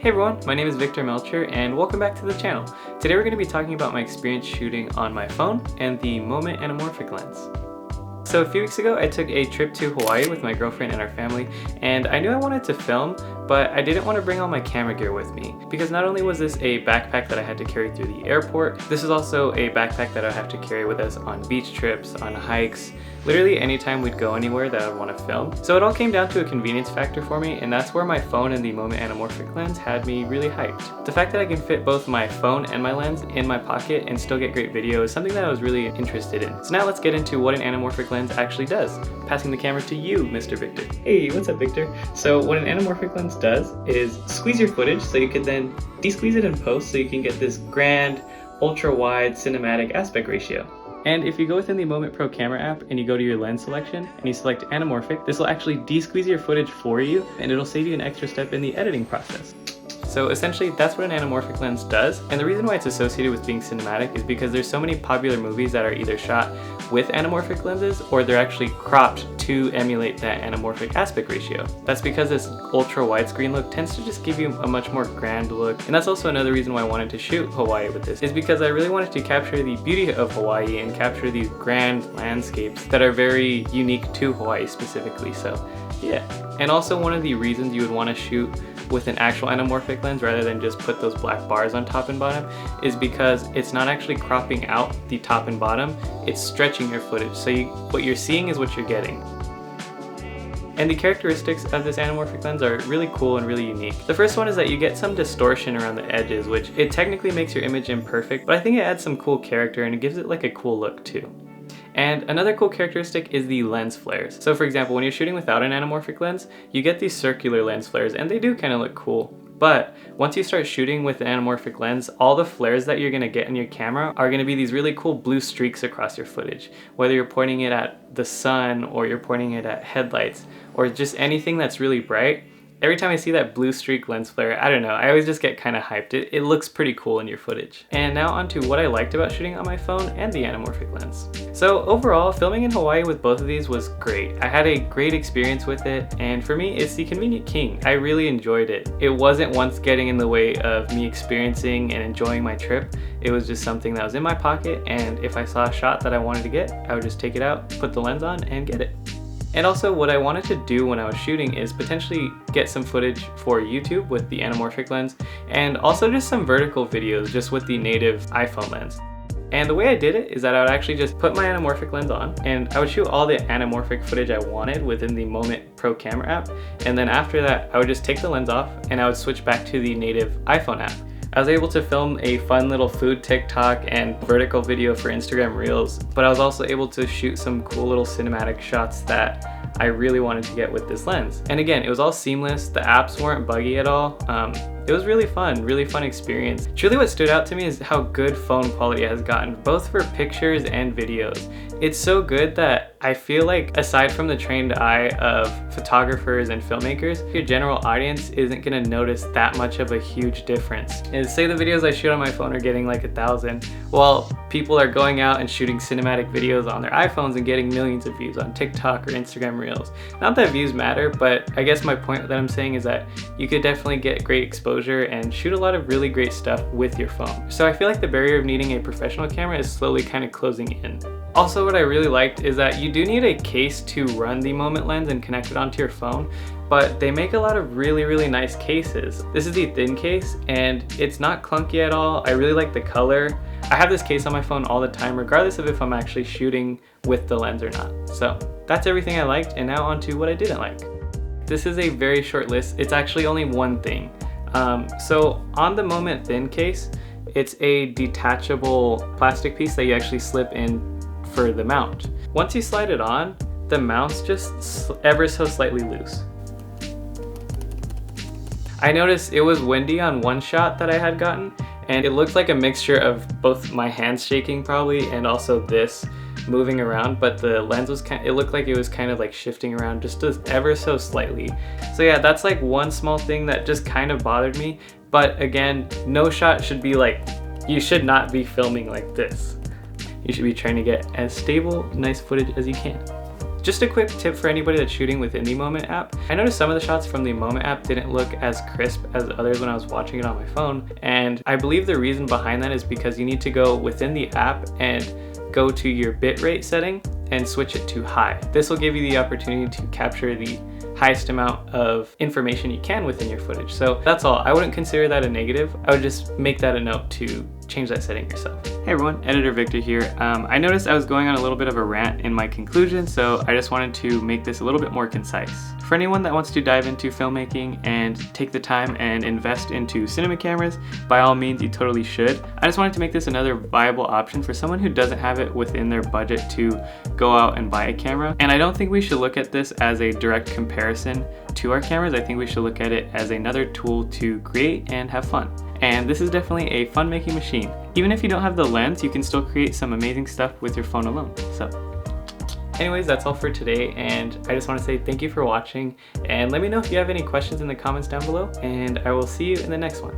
Hey everyone, my name is Victor Melchor and welcome back to the channel. Today we're going to be talking about my experience shooting on my phone and the Moment Anamorphic Lens. So a few weeks ago I took a trip to Hawaii with my girlfriend and our family, and I knew I wanted to film, but I didn't want to bring all my camera gear with me because not only was this a backpack that I had to carry through the airport, this is also a backpack that I have to carry with us on beach trips, on hikes, literally anytime we'd go anywhere that I would want to film. So it all came down to a convenience factor for me, and that's where my phone and the Moment Anamorphic Lens had me really hyped. The fact that I can fit both my phone and my lens in my pocket and still get great video is something that I was really interested in. So now let's get into what an anamorphic lens actually does. Passing the camera to you, Mr. Victor. Hey, what's up, Victor? So what an anamorphic lens does is squeeze your footage so you can then de-squeeze it in post so you can get this grand, ultra-wide cinematic aspect ratio. And if you go within the Moment Pro camera app and you go to your lens selection and you select anamorphic, this will actually de-squeeze your footage for you and it'll save you an extra step in the editing process. So essentially that's what an anamorphic lens does, and the reason why it's associated with being cinematic is because there's so many popular movies that are either shot with anamorphic lenses or they're actually cropped to emulate that anamorphic aspect ratio. That's because this ultra widescreen look tends to just give you a much more grand look, and that's also another reason why I wanted to shoot Hawaii with this, is because I really wanted to capture the beauty of Hawaii and capture these grand landscapes that are very unique to Hawaii specifically. So yeah, and also one of the reasons you would want to shoot with an actual anamorphic lens rather than just put those black bars on top and bottom is because it's not actually cropping out the top and bottom, it's stretching your footage. So what you're seeing is what you're getting. And the characteristics of this anamorphic lens are really cool and really unique. The first one is that you get some distortion around the edges, which it technically makes your image imperfect, but I think it adds some cool character and it gives it like a cool look too. And another cool characteristic is the lens flares. So for example, when you're shooting without an anamorphic lens, you get these circular lens flares and they do kind of look cool. But once you start shooting with an anamorphic lens, all the flares that you're gonna get in your camera are gonna be these really cool blue streaks across your footage. Whether you're pointing it at the sun or you're pointing it at headlights or just anything that's really bright, every time I see that blue streak lens flare, I don't know, I always just get kind of hyped. It looks pretty cool in your footage. And now onto what I liked about shooting on my phone and the anamorphic lens. So overall, filming in Hawaii with both of these was great. I had a great experience with it, and for me, it's the convenient king. I really enjoyed it. It wasn't once getting in the way of me experiencing and enjoying my trip. It was just something that was in my pocket, and if I saw a shot that I wanted to get, I would just take it out, put the lens on, and get it. And also what I wanted to do when I was shooting is potentially get some footage for YouTube with the anamorphic lens, and also just some vertical videos just with the native iPhone lens. And the way I did it is that I would actually just put my anamorphic lens on and I would shoot all the anamorphic footage I wanted within the Moment Pro camera app, and then after that I would just take the lens off and I would switch back to the native iPhone app. I was able to film a fun little food TikTok and vertical video for Instagram Reels, but I was also able to shoot some cool little cinematic shots that I really wanted to get with this lens. And again, it was all seamless, the apps weren't buggy at all. It was really fun experience. Truly what stood out to me is how good phone quality has gotten, both for pictures and videos. It's so good that I feel like aside from the trained eye of photographers and filmmakers, your general audience isn't gonna notice that much of a huge difference. And say the videos I shoot on my phone are getting like 1,000, while people are going out and shooting cinematic videos on their iPhones and getting millions of views on TikTok or Instagram Reels. Not that views matter, but I guess my point that I'm saying is that you could definitely get great exposure and shoot a lot of really great stuff with your phone. So I feel like the barrier of needing a professional camera is slowly kind of closing in. Also, what I really liked is that you do need a case to run the Moment lens and connect it onto your phone, but they make a lot of really nice cases. This is the thin case and it's not clunky at all. I really like the color. I have this case on my phone all the time, regardless of if I'm actually shooting with the lens or not. So that's everything I liked, and now on to what I didn't like. This is a very short list. It's actually only one thing. So on the Moment thin case, it's a detachable plastic piece that you actually slip in for the mount. Once you slide it on, the mount's just ever so slightly loose. I noticed it was windy on one shot that I had gotten, and it looked like a mixture of both my hands shaking probably and also this moving around, but the lens was it looked like it was kind of like shifting around just ever so slightly. So yeah, that's like one small thing that just kind of bothered me, but again, no shot should be like, you should not be filming like this. You should be trying to get as stable, nice footage as you can. Just a quick tip for anybody that's shooting within the Moment app. I noticed some of the shots from the Moment app didn't look as crisp as others when I was watching it on my phone, and I believe the reason behind that is because you need to go within the app and go to your bitrate setting and switch it to high. This will give you the opportunity to capture the highest amount of information you can within your footage. So that's all. I wouldn't consider that a negative. I would just make that a note to change that setting yourself. Hey everyone, Editor Victor here. I noticed I was going on a little bit of a rant in my conclusion, so I just wanted to make this a little bit more concise. For anyone that wants to dive into filmmaking and take the time and invest into cinema cameras, by all means you totally should. I just wanted to make this another viable option for someone who doesn't have it within their budget to go out and buy a camera. And I don't think we should look at this as a direct comparison to our cameras. I think we should look at it as another tool to create and have fun. And this is definitely a fun-making machine. Even if you don't have the lens, you can still create some amazing stuff with your phone alone. So anyways, that's all for today, and I just want to say thank you for watching, and let me know if you have any questions in the comments down below, and I will see you in the next one.